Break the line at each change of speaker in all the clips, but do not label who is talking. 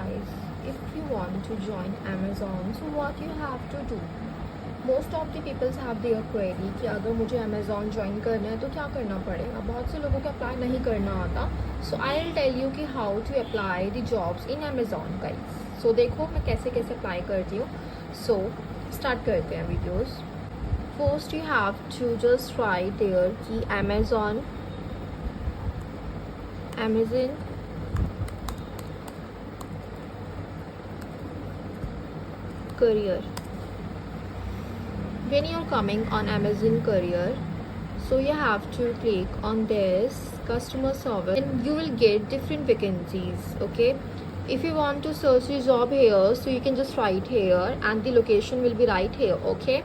guys, if you want to join Amazon, so what you have to do? Most of the people have their query कि अगर मुझे Amazon join करना है तो क्या करना पड़ेगा. बहुत से लोगों को अप्लाई नहीं करना आता. So I'll tell you कि how to apply the jobs in Amazon guys. So देखो मैं कैसे कैसे अप्लाई करती हूँ. So start करते हैं videos. First you have to just write there कि Amazon career. When you're coming on Amazon career, so you have to click on this customer service and you will get different vacancies. Okay, if you want to search the job here, so you can just write here and the location will be right here. Okay,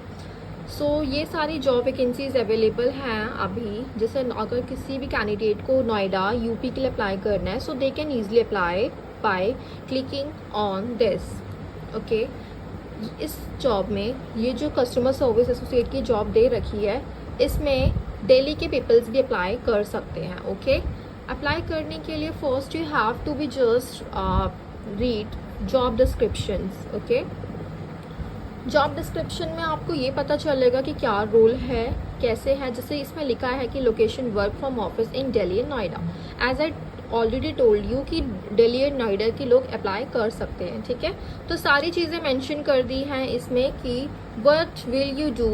सो ये सारी job vacancies available हैं अभी. जैसे अगर किसी भी candidate को Noida UP के लिए अप्लाई करना है, so they can easily apply by clicking on this. Okay, इस जॉब में ये जो कस्टमर सर्विस एसोसिएट की जॉब दे रखी है, इसमें दिल्ली के पीपल्स भी अप्लाई कर सकते हैं. ओके, अप्लाई करने के लिए first you have to be just read job descriptions. Okay, job description में आपको ये पता चलेगा कि क्या रोल है, कैसे है. जैसे इसमें लिखा है कि location work from office in Delhi and Noida. As I already told you कि दिल्ली एंड नोएडा के लोग अप्लाई कर सकते हैं. ठीक है, तो सारी चीज़ें मेंशन कर दी हैं इसमें कि what will you do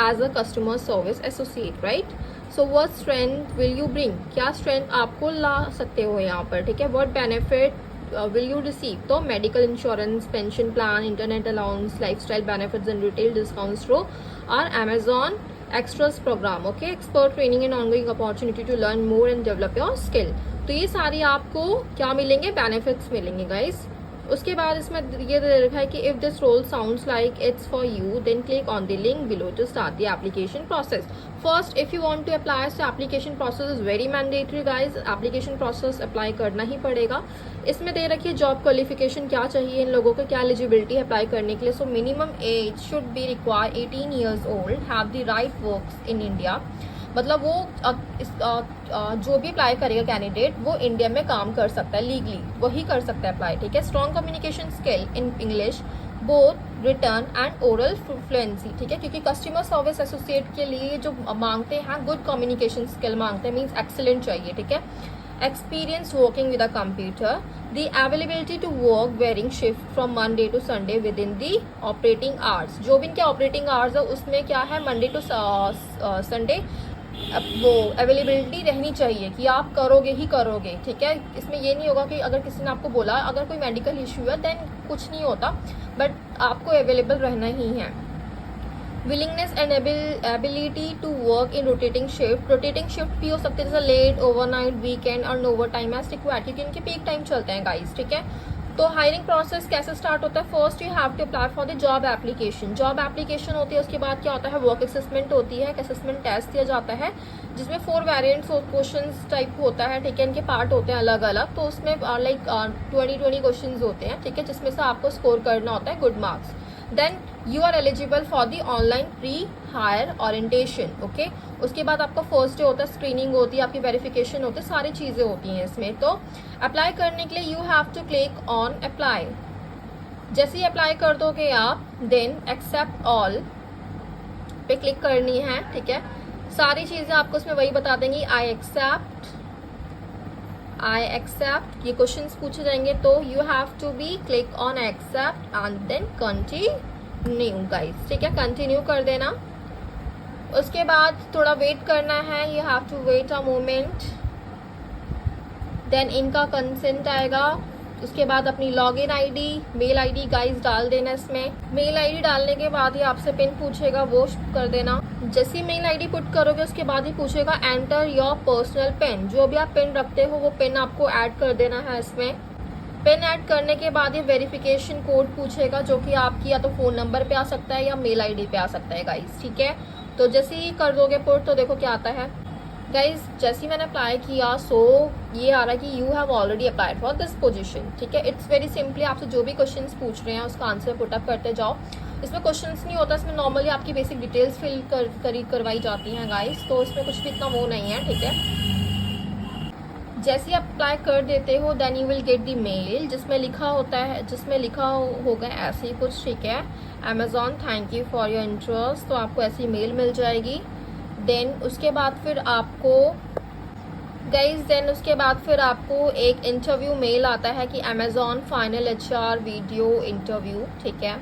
as a customer service associate, right. So what strength will you bring, क्या स्ट्रेंथ आपको ला सकते हो यहाँ पर. ठीक है, what benefit will you receive, तो medical insurance, pension plan, internet allowance, lifestyle benefits and retail discounts through और Amazon extras programme. Okay, expert training and ongoing opportunity to learn more and develop your skill. तो ये सारी आपको क्या मिलेंगे, benefits मिलेंगे guys. उसके बाद इसमें ये दे रखा है कि if this role sounds like it's for you then click on the link below to start the application process. First if you want to apply, so application process is very mandatory guys. Application process apply करना ही पड़ेगा. इसमें दे रखी है job qualification क्या चाहिए इन लोगों को, क्या एलिजिबिलिटी अप्लाई करने के लिए. So minimum age should be require 18 years old, have the right works in India. मतलब वो जो भी अप्लाई करेगा कैंडिडेट वो इंडिया में काम कर सकता है लीगली, वही कर सकता है अप्लाई. ठीक है, strong communication skill in English both return and oral fluency. ठीक है, क्योंकि कस्टमर सर्विस एसोसिएट के लिए जो मांगते हैं गुड कम्युनिकेशन स्किल मांगते हैं, मीन्स एक्सीलेंट चाहिए. ठीक है, experience working with a computer, the availability to work varying shift from Monday to Sunday within the operating hours. जो भी इनके ऑपरेटिंग आवर्स है उसमें क्या है, मंडे टू संडे वो अवेलेबिलिटी रहनी चाहिए कि आप करोगे ही करोगे. ठीक है, इसमें ये नहीं होगा कि अगर किसी ने आपको बोला अगर कोई मेडिकल इश्यू है देन कुछ नहीं होता, बट आपको अवेलेबल रहना ही है. Willingness and ability to work in rotating shift. Rotating shift भी हो सकते हैं जैसे लेट, ओवरनाइट, वीकेंड और ओवर टाइम एज रिक्वायर्ड, क्योंकि इनके पीक टाइम चलते हैं गाइस. ठीक है, तो हायरिंग प्रोसेस कैसे स्टार्ट होता है. First you have to apply for the job application. Job application होती है, उसके बाद क्या होता है, वर्क असेसमेंट होती है. असेसमेंट टेस्ट दिया जाता है जिसमें 4 वेरिएंट्स क्वेश्चन टाइप होता है. ठीक है, इनके पार्ट होते हैं अलग अलग. तो उसमें लाइक 20 क्वेश्चन होते हैं. ठीक है, जिसमें से आपको स्कोर करना होता है good marks. Then you are eligible for the online pre hire orientation. Okay, उसके बाद आपका फर्स्ट डे होता है, स्क्रीनिंग होती है, आपकी वेरिफिकेशन होती है, सारी चीज़ें होती हैं इसमें. तो अप्लाई करने के लिए you have to click on apply. जैसे ही अप्लाई कर दोगे आप देन एक्सेप्ट ऑल पे क्लिक करनी है. ठीक है, सारी चीज़ें आपको उसमें वही बता देंगी. आई एक्सेप्ट ये क्वेश्चंस पूछे जाएंगे, तो you have to be click on accept and then continue guys. ठीक है, कंटिन्यू कर देना. उसके बाद थोड़ा वेट करना है, you have to wait a moment. Then इनका कंसेंट आएगा. उसके बाद अपनी login ID, mail ID guys डाल देना. इसमें मेल आईडी डालने के बाद ही आपसे पिन पूछेगा, वो कर देना. जैसे ही मेल आईडी पुट करोगे उसके बाद ही पूछेगा एंटर योर पर्सनल पिन. जो भी आप पिन रखते हो वो पिन आपको ऐड कर देना है इसमें. पिन ऐड करने के बाद ये वेरिफिकेशन कोड पूछेगा, जो कि आपकी या तो फ़ोन नंबर पे आ सकता है या मेल आईडी पे आ सकता है गाइस. ठीक है, तो जैसे ही कर दोगे पुट तो देखो क्या आता है गाइज. जैसे ही मैंने अप्लाई किया सो ये आ रहा है कि you have already applied for this position. ठीक है, इट्स वेरी सिंपली आपसे जो भी क्वेश्चंस पूछ रहे हैं उसका आंसर पुटअप करते जाओ. इसमें क्वेश्चंस नहीं होता, इसमें नॉर्मली आपकी बेसिक डिटेल्स फिल करवाई जाती हैं गाइस. तो इसमें कुछ भी इतना वो नहीं है. ठीक है, जैसे ही अप्लाई कर देते हो then you will get the mail जिसमें लिखा होता है, जिसमें लिखा होगा ऐसे ही कुछ, ठीक है, Amazon thank you for your interest, तो आपको ऐसी मेल मिल जाएगी। देन उसके बाद फिर आपको उसके बाद फिर आपको एक इंटरव्यू मेल आता है कि Amazon final HR video interview, ठीक है,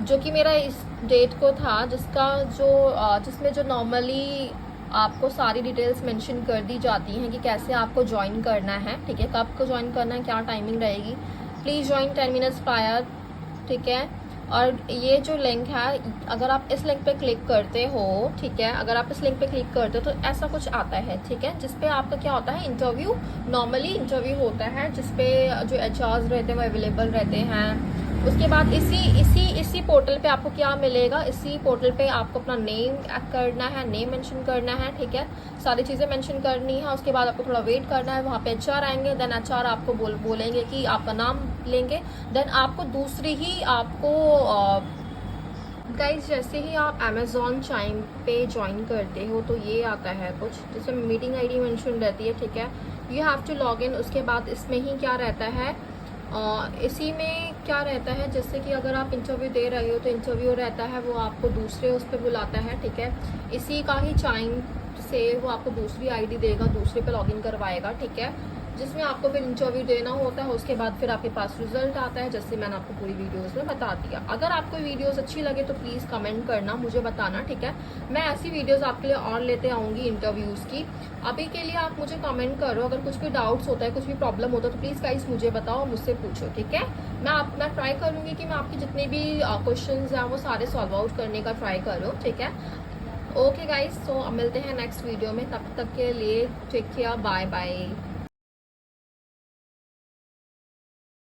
जो कि मेरा इस डेट को था, जिसमें जो नॉर्मली आपको सारी डिटेल्स मेंशन कर दी जाती हैं कि कैसे आपको ज्वाइन करना है, ठीक है, कब को ज्वाइन करना है, क्या टाइमिंग रहेगी, प्लीज़ ज्वाइन 10 मिनट्स प्रायर, ठीक है। और ये जो लिंक है, अगर आप इस लिंक पे क्लिक करते हो, ठीक है, अगर आप इस लिंक पे क्लिक करते हो तो ऐसा कुछ आता है, ठीक है, जिसपे आपका क्या होता है, इंटरव्यू, नॉर्मली इंटरव्यू होता है जिसपे जो HRs रहते हैं वो अवेलेबल रहते हैं। उसके बाद इसी पोर्टल पे आपको क्या मिलेगा, इसी पोर्टल पे आपको अपना नेम करना है, नेम मेंशन करना है, ठीक है, सारी चीज़ें मेंशन करनी है। उसके बाद आपको थोड़ा वेट करना है, वहाँ पे HR आएंगे, देन HR आपको बोलेंगे कि आपका नाम लेंगे, देन आपको दूसरी ही आपको गाइज जैसे ही आप अमेजोन चाइम पे ज्वाइन करते हो तो ये आता है कुछ जिसमें मीटिंग ID मेंशन रहती है, ठीक है, you have to log in. उसके बाद इसमें ही क्या रहता है, इसी में क्या रहता है, जैसे कि अगर आप इंटरव्यू दे रहे हो तो इंटरव्यू रहता है वो आपको दूसरे उस पर बुलाता है, ठीक है, इसी का ही चाइम से वो आपको दूसरी ID देगा, दूसरे पे लॉगिन करवाएगा, ठीक है, जिसमें आपको फिर इंटरव्यू देना होता है। उसके बाद फिर आपके पास रिजल्ट आता है, जैसे मैंने आपको पूरी वीडियोस में बता दिया। अगर आपको वीडियोस अच्छी लगे तो प्लीज़ कमेंट करना, मुझे बताना, ठीक है, मैं ऐसी वीडियोस आपके लिए और लेते आऊँगी इंटरव्यूज़ की। अभी के लिए आप मुझे कमेंट करो, अगर कुछ भी डाउट्स होता है, कुछ भी प्रॉब्लम होता है तो प्लीज़ गाइस मुझे बताओ, मुझसे पूछो, ठीक है, मैं ट्राई करूँगी कि मैं आपकी जितने भी क्वेश्चन हैं वो सारे सॉल्व आउट करने का ट्राई करूँ, ठीक है। ओके गाइस, तो मिलते हैं नेक्स्ट वीडियो में, तब तक के लिए टेक केयर, बाय बाय।